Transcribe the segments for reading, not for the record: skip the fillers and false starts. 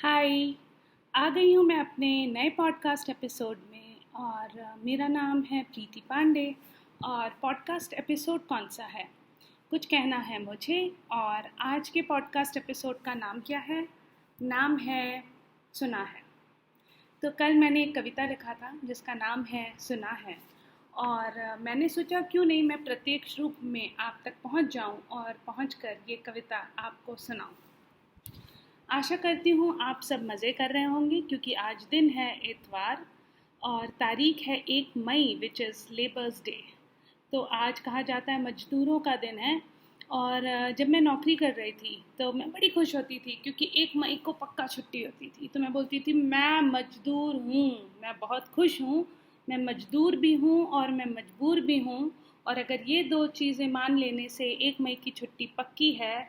हाय। आ गई हूँ मैं अपने नए पॉडकास्ट एपिसोड में और मेरा नाम है प्रीति पांडे। और पॉडकास्ट एपिसोड कौन सा है, कुछ कहना है मुझे। और आज के पॉडकास्ट एपिसोड का नाम क्या है? नाम है सुना है। तो कल मैंने एक कविता लिखा था जिसका नाम है सुना है। और मैंने सोचा क्यों नहीं मैं प्रत्यक्ष रूप में आप तक पहुंच जाऊं और पहुंचकर ये कविता आपको सुनाऊं। आशा करती हूँ आप सब मज़े कर रहे होंगे क्योंकि आज दिन है इतवार और तारीख है 1 मई विच इज़ लेबर्स डे। तो आज कहा जाता है मज़दूरों का दिन है। और जब मैं नौकरी कर रही थी तो मैं बड़ी खुश होती थी क्योंकि 1 मई को पक्का छुट्टी होती थी। तो मैं बोलती थी मैं मज़दूर हूँ, मैं बहुत खुश हूँ, मैं मज़दूर भी हूँ और मैं मजबूर भी हूँ। और अगर ये दो चीज़ें मान लेने से 1 मई की छुट्टी पक्की है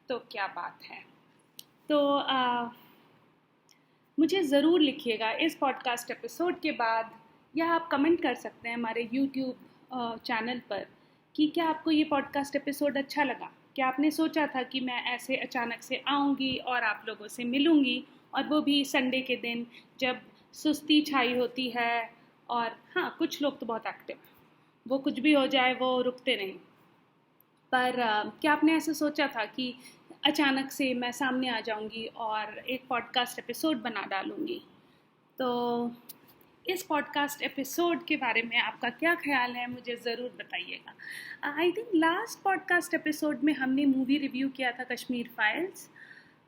तो क्या बात है। तो मुझे ज़रूर लिखिएगा इस पॉडकास्ट एपिसोड के बाद, या आप कमेंट कर सकते हैं हमारे यूट्यूब चैनल पर कि क्या आपको ये पॉडकास्ट एपिसोड अच्छा लगा। क्या आपने सोचा था कि मैं ऐसे अचानक से आऊँगी और आप लोगों से मिलूँगी, और वो भी संडे के दिन जब सुस्ती छाई होती है। और हाँ, कुछ लोग तो बहुत एक्टिव हैं, वो कुछ भी हो जाए वो रुकते नहीं। पर क्या आपने ऐसा सोचा था कि अचानक से मैं सामने आ जाऊंगी और एक पॉडकास्ट एपिसोड बना डालूंगी? तो इस पॉडकास्ट एपिसोड के बारे में आपका क्या ख्याल है, मुझे ज़रूर बताइएगा। I think last podcast episode में हमने मूवी रिव्यू किया था कश्मीर फाइल्स।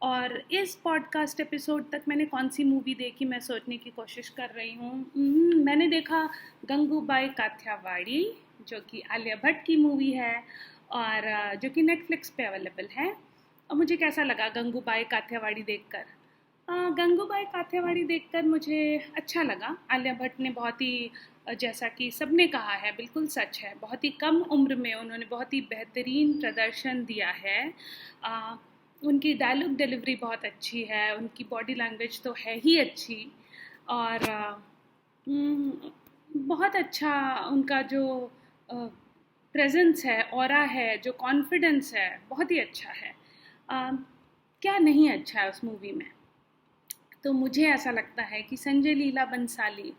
और इस पॉडकास्ट एपिसोड तक मैंने कौन सी मूवी देखी मैं सोचने की कोशिश कर रही हूँ। मैंने देखा गंगूबाई काठियावाड़ी, जो कि आलिया भट्ट की मूवी है और जो कि नेटफ्लिक्स पे अवेलेबल है। और मुझे कैसा लगा गंगूबाई काठियावाड़ी देखकर? गंगूबाई काठियावाड़ी देखकर मुझे अच्छा लगा। आलिया भट्ट ने बहुत ही जैसा कि सबने कहा है बिल्कुल सच है, बहुत ही कम उम्र में उन्होंने बहुत ही बेहतरीन प्रदर्शन दिया है। उनकी डायलॉग डिलीवरी बहुत अच्छी है, उनकी बॉडी लैंग्वेज तो है ही अच्छी। और बहुत अच्छा उनका जो प्रेजेंस है, ऑरा है, जो कॉन्फिडेंस है, बहुत ही अच्छा है। क्या नहीं अच्छा है उस मूवी में? तो मुझे ऐसा लगता है कि संजय लीला बंसाली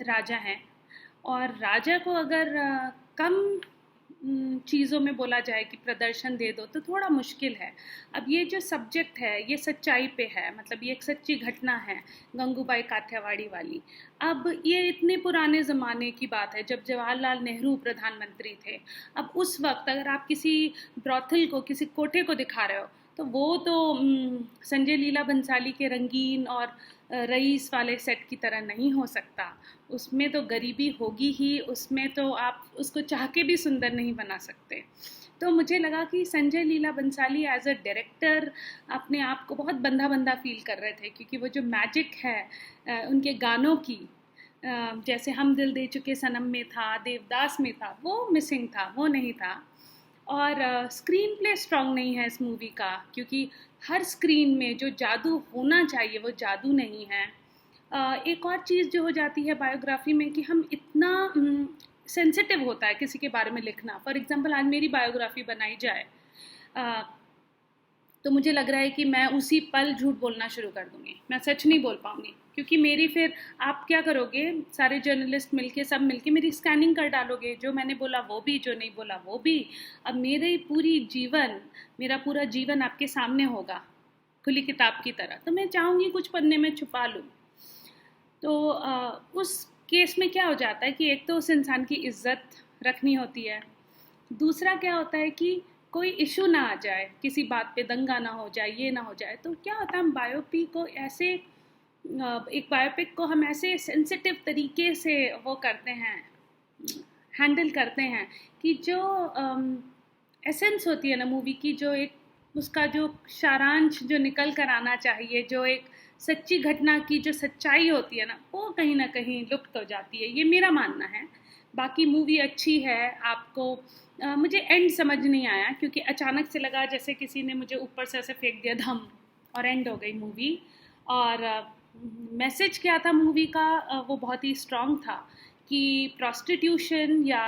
राजा हैं। और राजा को अगर कम चीज़ों में बोला जाए कि प्रदर्शन दे दो तो थोड़ा मुश्किल है। अब ये जो सब्जेक्ट है ये सच्चाई पे है, मतलब ये एक सच्ची घटना है गंगूबाई काठियावाड़ी वाली। अब ये इतने पुराने ज़माने की बात है जब जवाहरलाल नेहरू प्रधानमंत्री थे। अब उस वक्त अगर आप किसी ब्रॉथल को, किसी कोठे को दिखा रहे हो तो वो तो संजय लीला बंसाली के रंगीन और रईस वाले सेट की तरह नहीं हो सकता। उसमें तो गरीबी होगी ही, उसमें तो आप उसको चाह के भी सुंदर नहीं बना सकते। तो मुझे लगा कि Sanjay Leela Bhansali as a director अपने आप को बहुत बंधा बंधा फील कर रहे थे, क्योंकि वो जो मैजिक है उनके गानों की, जैसे हम दिल दे चुके सनम में था, देवदास में था, वो मिसिंग था, वो नहीं था। और स्क्रीन प्ले स्ट्रॉन्ग नहीं है इस मूवी का, क्योंकि हर स्क्रीन में जो जादू होना चाहिए वो जादू नहीं है। एक और चीज़ जो हो जाती है बायोग्राफी में कि हम इतना सेंसिटिव होता है किसी के बारे में लिखना। फॉर एग्जांपल आज मेरी बायोग्राफी बनाई जाए तो मुझे लग रहा है कि मैं उसी पल झूठ बोलना शुरू कर दूँगी, मैं सच नहीं बोल पाऊँगी, क्योंकि मेरी फिर आप क्या करोगे, सारे जर्नलिस्ट मिलके सब मिलके मेरी स्कैनिंग कर डालोगे, जो मैंने बोला वो भी, जो नहीं बोला वो भी। अब मेरा पूरा जीवन आपके सामने होगा खुली किताब की तरह, तो मैं चाहूँगी कुछ पन्ने में छुपा लूँ। तो उस केस में क्या हो जाता है कि एक तो उस इंसान की इज्जत रखनी होती है, दूसरा क्या होता है कि कोई इशू ना आ जाए, किसी बात पे दंगा ना हो जाए, ये ना हो जाए। तो क्या होता है, हम बायोपिक को ऐसे एक बायोपिक को हम ऐसे सेंसिटिव तरीके से वो करते हैं, हैंडल करते हैं कि जो एसेंस होती है ना मूवी की, जो एक उसका जो सारांश जो निकल कर आना चाहिए, जो एक सच्ची घटना की जो सच्चाई होती है ना कहीं लुप्त हो जाती है, ये मेरा मानना है। बाकी मूवी अच्छी है। आपको मुझे एंड समझ नहीं आया, क्योंकि अचानक से लगा जैसे किसी ने मुझे ऊपर से ऐसे फेंक दिया धम, और एंड हो गई मूवी। और मैसेज क्या था मूवी का, वो बहुत ही स्ट्रॉन्ग था कि प्रोस्टिट्यूशन, या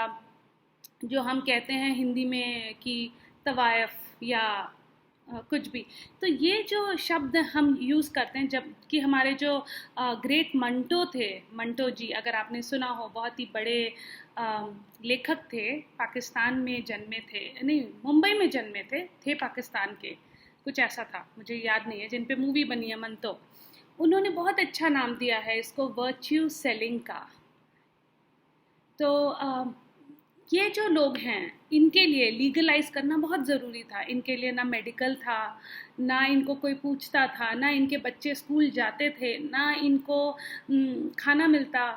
जो हम कहते हैं हिंदी में कि तवायफ, या कुछ भी। तो ये जो शब्द हम यूज़ करते हैं, जब कि हमारे जो ग्रेट मंटो थे, मंटो जी अगर आपने सुना हो, बहुत ही बड़े लेखक थे, पाकिस्तान में जन्मे थे, नहीं मुंबई में जन्मे थे पाकिस्तान के, कुछ ऐसा था, मुझे याद नहीं है, जिन पे मूवी बनी है मंटो। उन्होंने बहुत अच्छा नाम दिया है इसको, वर्च्यू सेलिंग का। तो ये जो लोग हैं, इनके लिए लीगलाइज करना बहुत ज़रूरी था। इनके लिए ना मेडिकल था, ना इनको कोई पूछता था, ना इनके बच्चे स्कूल जाते थे, ना इनको खाना मिलता,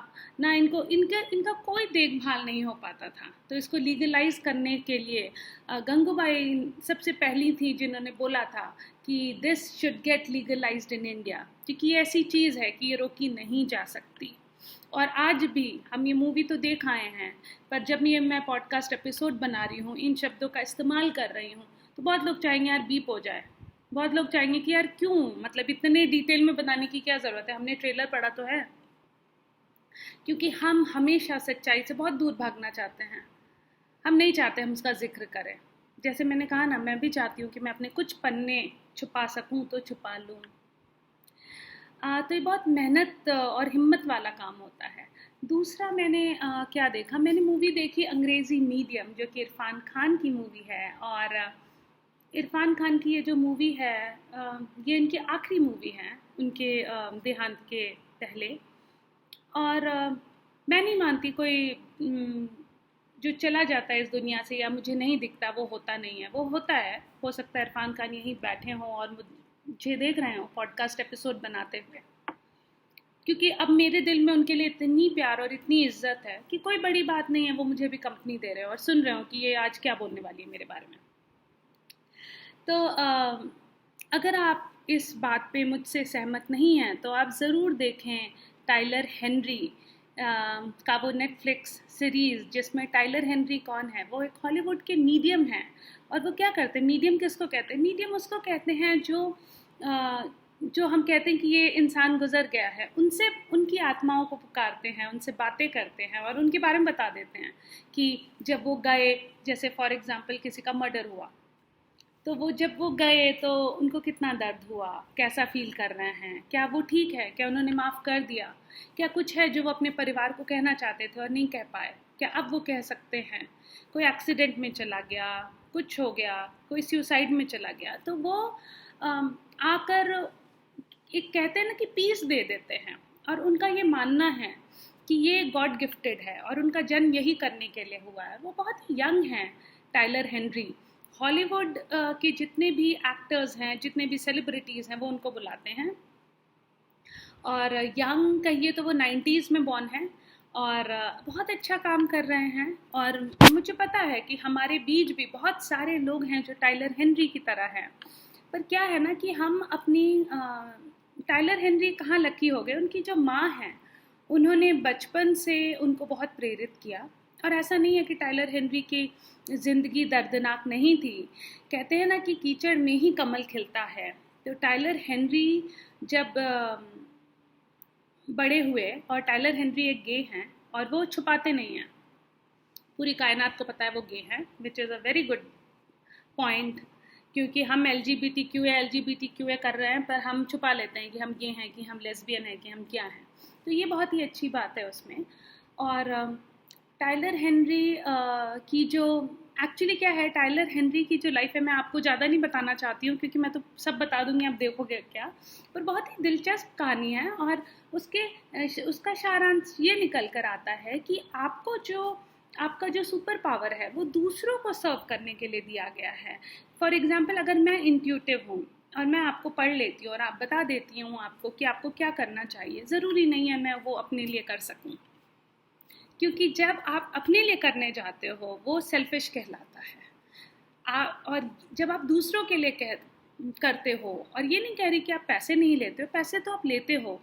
ना इनको इनका कोई देखभाल नहीं हो पाता था। तो इसको लीगलाइज करने के लिए गंगूबाई सबसे पहली थी जिन्होंने बोला था कि this should get legalised in India, क्योंकि ये ऐसी चीज़ है कि ये रोकी नहीं जा सकती। और आज भी हम ये मूवी तो देख आए हैं, पर जब ये मैं पॉडकास्ट एपिसोड बना रही हूँ, इन शब्दों का इस्तेमाल कर रही हूँ, तो बहुत लोग चाहेंगे यार बीप हो जाए, बहुत लोग चाहेंगे कि यार क्यों, मतलब इतने डिटेल में बताने की क्या ज़रूरत है, हमने ट्रेलर पढ़ा तो है। क्योंकि हम हमेशा सच्चाई से बहुत दूर भागना चाहते हैं, हम नहीं चाहते हम उसका जिक्र करें। जैसे मैंने कहा ना, मैं भी चाहती हूँ कि मैं अपने कुछ पन्ने छुपा सकूँ तो छुपा लूँ। तो ये बहुत मेहनत और हिम्मत वाला काम होता है। दूसरा मैंने क्या देखा, मैंने मूवी देखी अंग्रेज़ी मीडियम, जो कि इरफ़ान खान की मूवी है। और इरफ़ान खान की ये जो मूवी है, ये इनकी आखिरी मूवी है उनके देहांत के पहले। और मैं नहीं मानती कोई जो चला जाता है इस दुनिया से या मुझे नहीं दिखता, वो होता नहीं है, वो होता है। हो सकता है इरफ़ान खान यहीं बैठे हों और मुझे देख रहे हों पॉडकास्ट एपिसोड बनाते हुए, क्योंकि अब मेरे दिल में उनके लिए इतनी प्यार और इतनी इज्जत है कि कोई बड़ी बात नहीं है वो मुझे भी कंपनी दे रहे हो और सुन रहे हो कि ये आज क्या बोलने वाली है मेरे बारे में। तो अगर आप इस बात पे मुझसे सहमत नहीं हैं तो आप ज़रूर देखें टाइलर हेनरी का वो नेटफ्लिक्स सीरीज़, जिसमें टाइलर हेनरी कौन है, वो एक हॉलीवुड के मीडियम हैं। और वो क्या करते हैं, मीडियम किसको कहते हैं, मीडियम उसको कहते हैं जो हम कहते हैं कि ये इंसान गुजर गया है, उनसे उनकी आत्माओं को पुकारते हैं, उनसे बातें करते हैं और उनके बारे में बता देते हैं कि जब वो गए, जैसे फॉर एग्जांपल किसी का मर्डर हुआ, तो वो जब वो गए तो उनको कितना दर्द हुआ, कैसा फ़ील कर रहे हैं, क्या वो ठीक है, क्या उन्होंने माफ़ कर दिया, क्या कुछ है जो वो अपने परिवार को कहना चाहते थे और नहीं कह पाए, क्या अब वो कह सकते हैं। कोई एक्सीडेंट में चला गया, कुछ हो गया, कोई सुसाइड में चला गया, तो वो आकर एक कहते हैं ना कि पीस दे देते हैं। और उनका ये मानना है कि ये गॉड गिफ्टेड है और उनका जन्म यही करने के लिए हुआ है। वो बहुत यंग हैं टाइलर हेनरी। हॉलीवुड के जितने भी एक्टर्स हैं, जितने भी सेलिब्रिटीज़ हैं, वो उनको बुलाते हैं। और यंग कहिए तो वो 90s में बॉर्न हैं और बहुत अच्छा काम कर रहे हैं। और मुझे पता है कि हमारे बीच भी बहुत सारे लोग हैं जो टाइलर हेनरी की तरह हैं। पर क्या है ना कि हम अपनी टाइलर हेनरी कहाँ लकी हो गए, उनकी जो माँ हैं उन्होंने बचपन से उनको बहुत प्रेरित किया। और ऐसा नहीं है कि टाइलर हेनरी की ज़िंदगी दर्दनाक नहीं थी। कहते हैं ना कि कीचड़ में ही कमल खिलता है। तो टाइलर हेनरी जब बड़े हुए, और टाइलर हेनरी एक गे हैं और वो छुपाते नहीं हैं, पूरी कायनात को पता है वो गे हैं, which is a very good point. क्योंकि हम L G B T Q A कर रहे हैं, पर हम छुपा लेते हैं कि हम गे हैं, कि हम लेस्बियन हैं, कि हम क्या हैं। तो ये बहुत ही अच्छी बात है उसमें। और टाइलर हेनरी की जो एक्चुअली क्या है, टाइलर हेनरी की जो लाइफ है, मैं आपको ज़्यादा नहीं बताना चाहती हूँ क्योंकि मैं तो सब बता दूँगी, आप देखोगे क्या। पर बहुत ही दिलचस्प कहानी है और उसका सारांश ये निकल कर आता है कि आपका जो सुपर पावर है वो दूसरों को सर्व करने के लिए दिया गया है। फॉर एग्जाम्पल, अगर मैं इंट्यूटिव हूँ और मैं आपको पढ़ लेती हूँ और आप बता देती हूँ आपको कि आपको क्या करना चाहिए, ज़रूरी नहीं है मैं वो अपने लिए कर सकूँ। क्योंकि जब आप अपने लिए करने जाते हो वो सेल्फिश कहलाता है। और जब आप दूसरों के लिए करते हो, और ये नहीं कह रही कि आप पैसे नहीं लेते हो, पैसे तो आप लेते हो।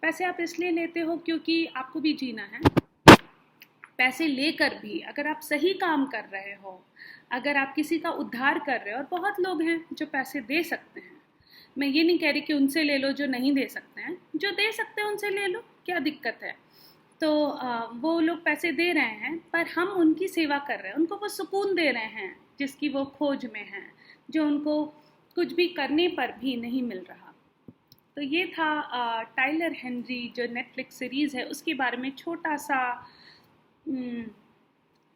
पैसे आप इसलिए लेते हो क्योंकि आपको भी जीना है। पैसे लेकर भी अगर आप सही काम कर रहे हो, अगर आप किसी का उद्धार कर रहे हो, और बहुत लोग हैं जो पैसे दे सकते हैं, मैं ये नहीं कह रही कि उनसे ले लो जो नहीं दे सकते हैं, जो दे सकते हैं उनसे ले लो, क्या दिक्कत है। तो वो लोग पैसे दे रहे हैं पर हम उनकी सेवा कर रहे हैं, उनको वो सुकून दे रहे हैं जिसकी वो खोज में हैं, जो उनको कुछ भी करने पर भी नहीं मिल रहा। तो ये था टाइलर हेनरी जो नेटफ्लिक्स सीरीज़ है उसके बारे में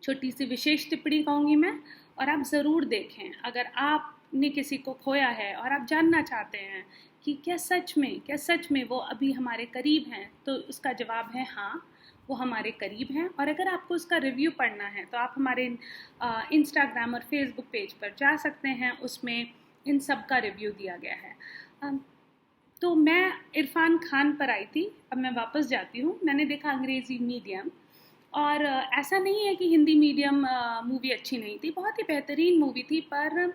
छोटी सी विशेष टिप्पणी कहूँगी मैं। और आप ज़रूर देखें, अगर आपने किसी को खोया है और आप जानना चाहते हैं कि क्या सच में वो अभी हमारे करीब हैं, तो उसका जवाब है हाँ, वो हमारे करीब हैं। और अगर आपको उसका रिव्यू पढ़ना है तो आप हमारे इंस्टाग्राम और फेसबुक पेज पर जा सकते हैं, उसमें इन सब का रिव्यू दिया गया है। तो मैं इरफान खान पर आई थी, अब मैं वापस जाती हूँ। मैंने देखा अंग्रेज़ी मीडियम, और ऐसा नहीं है कि हिंदी मीडियम मूवी अच्छी नहीं थी, बहुत ही बेहतरीन मूवी थी, पर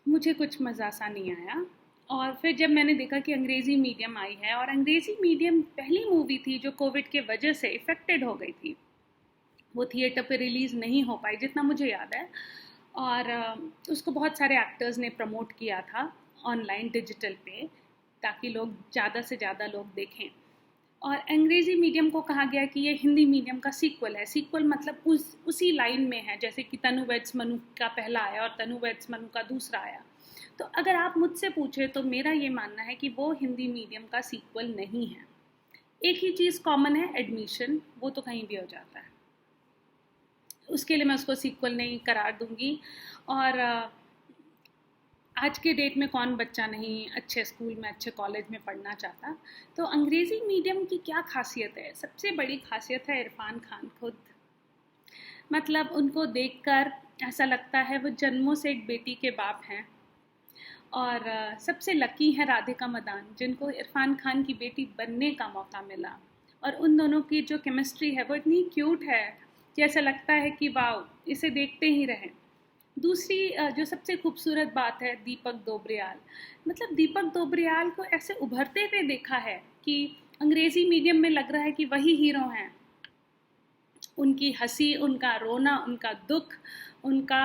मुझे कुछ मज़ा सा नहीं आया। और फिर जब मैंने देखा कि अंग्रेज़ी मीडियम आई है, और अंग्रेज़ी मीडियम पहली मूवी थी जो कोविड के वजह से इफ़ेक्टेड हो गई थी, वो थिएटर पे रिलीज़ नहीं हो पाई जितना मुझे याद है। और उसको बहुत सारे एक्टर्स ने प्रमोट किया था ऑनलाइन डिजिटल पे, ताकि लोग ज़्यादा से ज़्यादा लोग देखें। और अंग्रेज़ी मीडियम को कहा गया कि ये हिंदी मीडियम का सीक्वल है। सीक्वल मतलब उसी लाइन में है, जैसे कि तनु वेड्स मनु का पहला आया और तनु वेड्स मनु का दूसरा आया। तो अगर आप मुझसे पूछे तो मेरा ये मानना है कि वो हिंदी मीडियम का सीक्वल नहीं है। एक ही चीज़ कॉमन है, एडमिशन, वो तो कहीं भी हो जाता है, उसके लिए मैं उसको सीक्वल नहीं करार दूंगी। और आज के डेट में कौन बच्चा नहीं अच्छे स्कूल में, अच्छे कॉलेज में पढ़ना चाहता। तो अंग्रेज़ी मीडियम की क्या खासियत है? सबसे बड़ी खासियत है इरफान खान खुद। मतलब उनको देखकर ऐसा लगता है वो जन्मों से एक बेटी के बाप हैं। और सबसे लकी है राधिका मदान, जिनको इरफान खान की बेटी बनने का मौका मिला। और उन दोनों की जो केमिस्ट्री है वो इतनी क्यूट है कि ऐसा लगता है कि वाओ, इसे देखते ही रहें। दूसरी जो सबसे खूबसूरत बात है, दीपक दोबरियाल। मतलब दीपक दोबरियाल को ऐसे उभरते हुए देखा है कि अंग्रेज़ी मीडियम में लग रहा है कि वही हीरो हैं। उनकी हंसी, उनका रोना, उनका दुख, उनका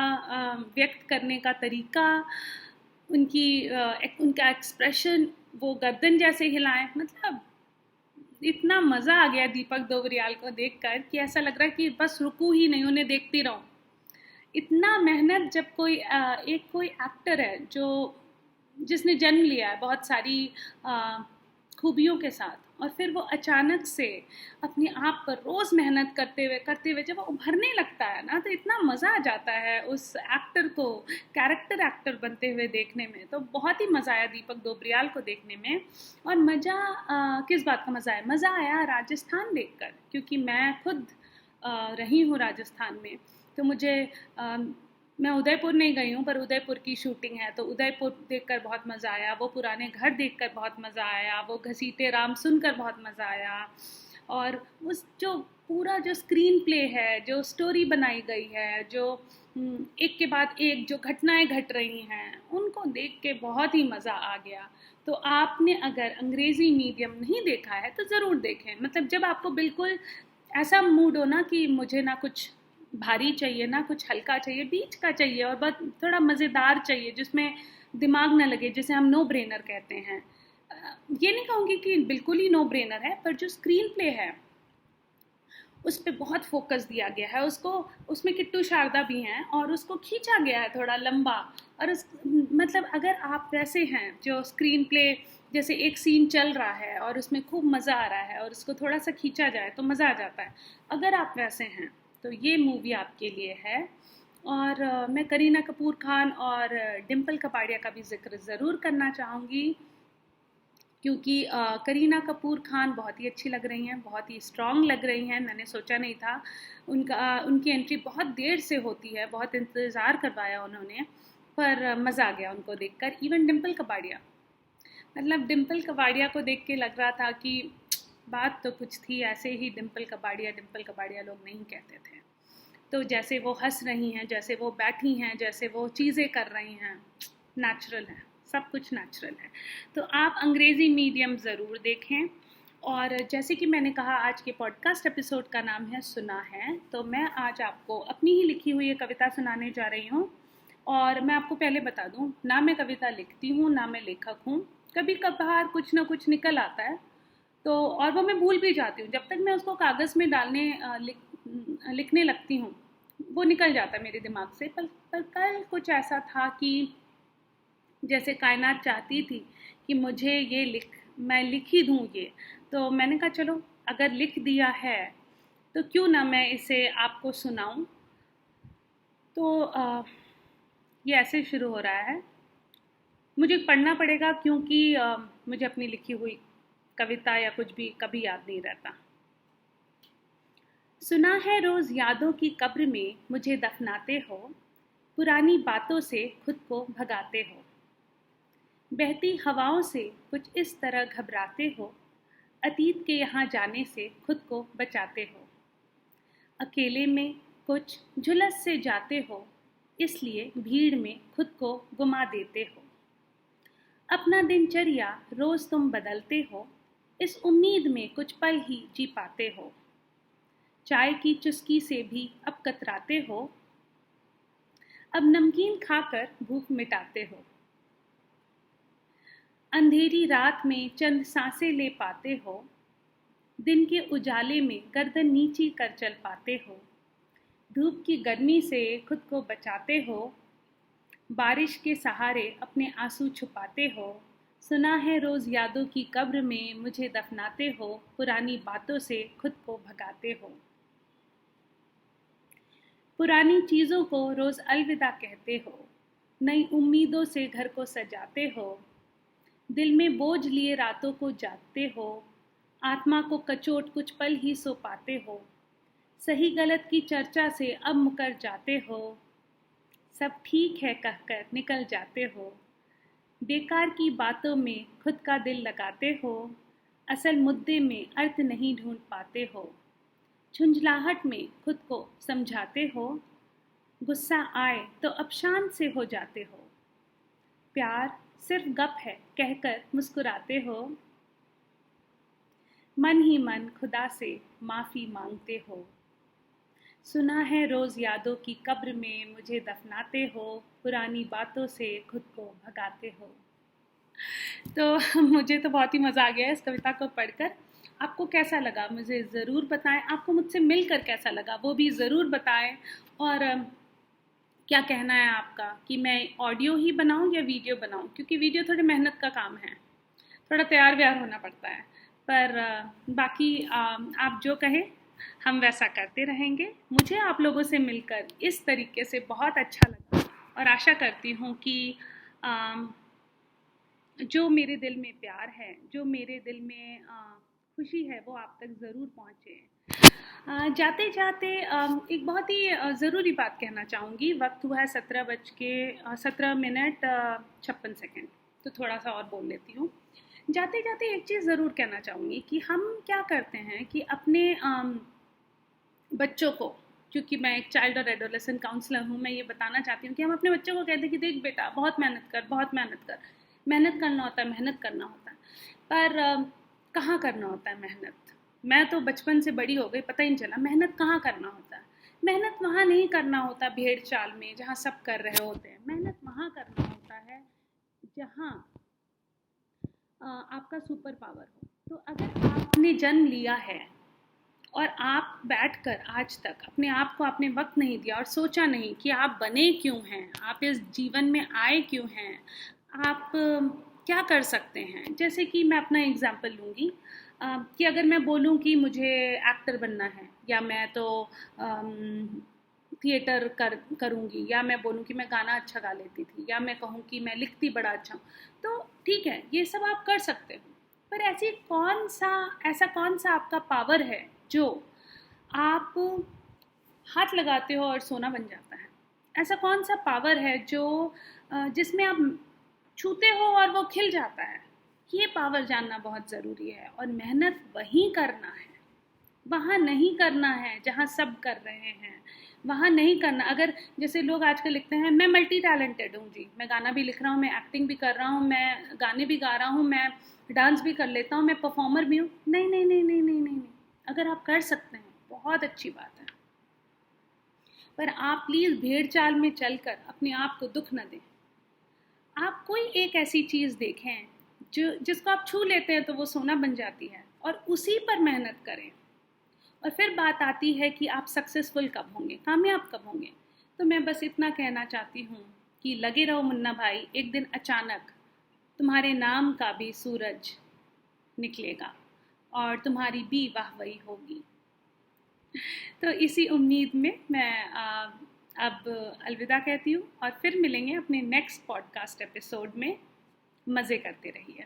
व्यक्त करने का तरीका, उनका एक्सप्रेशन, वो गर्दन जैसे हिलाएं, मतलब इतना मज़ा आ गया दीपक दोबरियाल को देखकर कि ऐसा लग रहा है कि बस रुकूं ही नहीं, उन्हें देखती रहूं। इतना मेहनत, जब कोई एक्टर है जो जिसने जन्म लिया है बहुत सारी खूबियों के साथ, और फिर वो अचानक से अपने आप पर रोज़ मेहनत करते हुए जब वो उभरने लगता है ना, तो इतना मज़ा आ जाता है उस एक्टर को कैरेक्टर एक्टर बनते हुए देखने में। तो बहुत ही मज़ा आया दीपक दोबरियाल को देखने में। और मज़ा किस बात का मज़ा आया? मज़ा आया राजस्थान देखकर, क्योंकि मैं खुद रही हूँ राजस्थान में। तो मुझे मैं उदयपुर नहीं गई हूँ, पर उदयपुर की शूटिंग है, तो उदयपुर देखकर बहुत मज़ा आया। वो पुराने घर देखकर बहुत मज़ा आया। वो घसीटे राम सुनकर बहुत मज़ा आया। और उस जो पूरा जो स्क्रीन प्ले है, जो स्टोरी बनाई गई है, जो एक के बाद एक जो घटनाएं घट रही हैं, उनको देख के बहुत ही मज़ा आ गया। तो आपने अगर अंग्रेज़ी मीडियम नहीं देखा है तो ज़रूर देखें। मतलब जब आपको बिल्कुल ऐसा मूड हो ना कि मुझे ना कुछ भारी चाहिए ना कुछ हल्का चाहिए, बीच का चाहिए, और बस थोड़ा मज़ेदार चाहिए जिसमें दिमाग ना लगे, जिसे हम नो ब्रेनर कहते हैं। ये नहीं कहूँगी कि बिल्कुल ही नो ब्रेनर है, पर जो स्क्रीन प्ले है उस पर बहुत फोकस दिया गया है। उसमें किट्टू शारदा भी हैं, और उसको खींचा गया है थोड़ा लंबा। और मतलब अगर आप वैसे हैं जो स्क्रीन प्ले, जैसे एक सीन चल रहा है और उसमें खूब मज़ा आ रहा है और उसको थोड़ा सा खींचा जाए तो मज़ा आ जाता है, अगर आप वैसे हैं तो ये मूवी आपके लिए है। और मैं करीना कपूर खान और डिम्पल कपाड़िया का भी जिक्र ज़रूर करना चाहूँगी, क्योंकि करीना कपूर खान बहुत ही अच्छी लग रही हैं, बहुत ही स्ट्रॉन्ग लग रही हैं। मैंने सोचा नहीं था उनकी एंट्री बहुत देर से होती है, बहुत इंतज़ार करवाया उन्होंने, पर मज़ा आ गया उनको देखकर। इवन डिम्पल कपाड़िया, मतलब डिम्पल कपाड़िया को देख के लग रहा था कि बात तो कुछ थी, ऐसे ही डिम्पल कपाड़िया लोग नहीं कहते थे। तो जैसे वो हंस रही हैं, जैसे वो बैठी हैं, जैसे वो चीज़ें कर रही हैं, नेचुरल है, सब कुछ नेचुरल है। तो आप अंग्रेज़ी मीडियम ज़रूर देखें। और जैसे कि मैंने कहा, आज के पॉडकास्ट एपिसोड का नाम है सुना है, तो मैं आज आपको अपनी ही लिखी हुई एक कविता सुनाने जा रही हूँ। और मैं आपको पहले बता दूँ, ना मैं कविता लिखती हूँ, ना मैं लेखक हूँ। कभी कभार कुछ ना कुछ निकल आता है, तो और वो मैं भूल भी जाती हूँ। जब तक मैं उसको कागज़ में लिखने लगती हूँ वो निकल जाता है मेरे दिमाग से। पर कल कुछ ऐसा था कि जैसे कायनात चाहती थी कि मुझे ये मैं लिख ही दूँ ये, तो मैंने कहा चलो अगर लिख दिया है तो क्यों ना मैं इसे आपको सुनाऊँ। तो ये ऐसे शुरू हो रहा है। मुझे पढ़ना पड़ेगा क्योंकि मुझे अपनी लिखी हुई कविता या कुछ भी कभी याद नहीं रहता। सुना है रोज़ यादों की कब्र में मुझे दफनाते हो, पुरानी बातों से खुद को भगाते हो, बहती हवाओं से कुछ इस तरह घबराते हो, अतीत के यहाँ जाने से खुद को बचाते हो, अकेले में कुछ झुलस से जाते हो, इसलिए भीड़ में खुद को गुमा देते हो। अपना दिनचर्या रोज तुम बदलते हो, इस उम्मीद में कुछ पल ही जी पाते हो, चाय की चुस्की से भी अब कतराते हो, अब नमकीन खाकर भूख मिटाते हो, अंधेरी रात में चंद सांसें ले पाते हो, दिन के उजाले में गर्दन नीची कर चल पाते हो, धूप की गर्मी से खुद को बचाते हो, बारिश के सहारे अपने आंसू छुपाते हो। सुना है रोज़ यादों की कब्र में मुझे दफनाते हो, पुरानी बातों से खुद को भगाते हो, पुरानी चीज़ों को रोज़ अलविदा कहते हो, नई उम्मीदों से घर को सजाते हो, दिल में बोझ लिए रातों को जागते हो, आत्मा को कचोट कुछ पल ही सो पाते हो, सही गलत की चर्चा से अब मुकर जाते हो, सब ठीक है कहकर निकल जाते हो, बेकार की बातों में खुद का दिल लगाते हो, असल मुद्दे में अर्थ नहीं ढूंढ पाते हो, झुंझलाहट में खुद को समझाते हो, गुस्सा आए तो अब शांत से हो जाते हो, प्यार सिर्फ गप है कहकर मुस्कुराते हो, मन ही मन खुदा से माफ़ी मांगते हो। सुना है रोज़ यादों की कब्र में मुझे दफनाते हो, पुरानी बातों से खुद को भगाते हो। तो मुझे तो बहुत ही मज़ा आ गया इस कविता को पढ़कर। आपको कैसा लगा मुझे ज़रूर बताएं, आपको मुझसे मिलकर कैसा लगा वो भी ज़रूर बताएं, और क्या कहना है आपका कि मैं ऑडियो ही बनाऊं या वीडियो बनाऊं, क्योंकि वीडियो थोड़ी मेहनत का काम है, थोड़ा तैयार व्यार होना पड़ता है, पर बाकी आप जो कहें हम वैसा करते रहेंगे। मुझे आप लोगों से मिलकर इस तरीके से बहुत अच्छा लगा और आशा करती हूँ कि जो मेरे दिल में प्यार है, जो मेरे दिल में खुशी है, वो आप तक ज़रूर पहुँचे। जाते जाते एक बहुत ही ज़रूरी बात कहना चाहूँगी। वक्त हुआ है 17:17 तो थोड़ा सा और बोल लेती हूँ। जाते जाते एक चीज़ ज़रूर कहना चाहूँगी कि हम क्या करते हैं कि अपने बच्चों को, क्योंकि मैं एक चाइल्ड और एडोलेसेंट काउंसलर हूँ, मैं ये बताना चाहती हूँ कि हम अपने बच्चों को कहते हैं कि देख बेटा बहुत मेहनत कर, बहुत मेहनत कर, मेहनत करना होता है, मेहनत करना होता है, पर कहाँ करना होता है मेहनत। मैं तो बचपन से बड़ी हो गई, पता ही नहीं चला मेहनत कहाँ करना होता है। मेहनत वहाँ नहीं करना होता भेड़ चाल में जहाँ सब कर रहे होते हैं, मेहनत वहाँ करना होता है जहाँ आपका सुपर पावर हो। तो अगर आपने जन्म लिया है और आप बैठकर आज तक अपने आप को आपने वक्त नहीं दिया और सोचा नहीं कि आप बने क्यों हैं, आप इस जीवन में आए क्यों हैं, आप क्या कर सकते हैं। जैसे कि मैं अपना एग्जाम्पल लूँगी कि अगर मैं बोलूँ कि मुझे एक्टर बनना है, या मैं तो थिएटर करूँगी, या मैं बोलूँ कि मैं गाना अच्छा गा लेती थी, या मैं कहूँ कि मैं लिखती बड़ा अच्छा हूँ, तो ठीक है ये सब आप कर सकते हो, पर ऐसा कौन सा आपका पावर है जो आप हाथ लगाते हो और सोना बन जाता है। ऐसा कौन सा पावर है जो जिसमें आप छूते हो और वो खिल जाता है। ये पावर जानना बहुत ज़रूरी है, और मेहनत वहीं करना है, वहाँ नहीं करना है जहाँ सब कर रहे हैं, वहाँ नहीं करना। अगर जैसे लोग आजकल लिखते हैं मैं मल्टी टैलेंटेड हूँ जी, मैं गाना भी लिख रहा हूँ, मैं एक्टिंग भी कर रहा हूँ, मैं गाने भी गा रहा हूँ, मैं डांस भी कर लेता हूँ, मैं परफॉर्मर भी हूँ। नहीं नहीं नहीं नहीं नहीं नहीं, अगर आप कर सकते हैं बहुत अच्छी बात है, पर आप प्लीज़ भेड़ चाल में चलकर अपने आप को दुख न दें। आप कोई एक ऐसी चीज़ देखें जिसको आप छू लेते हैं तो वो सोना बन जाती है, और उसी पर मेहनत करें। और फिर बात आती है कि आप सक्सेसफुल कब होंगे, कामयाब कब होंगे। तो मैं बस इतना कहना चाहती हूँ कि लगे रहो मुन्ना भाई, एक दिन अचानक तुम्हारे नाम का भी सूरज निकलेगा और तुम्हारी भी वाहवाही होगी। तो इसी उम्मीद में मैं अब अलविदा कहती हूँ और फिर मिलेंगे अपने नेक्स्ट पॉडकास्ट एपिसोड में। मज़े करते रहिए।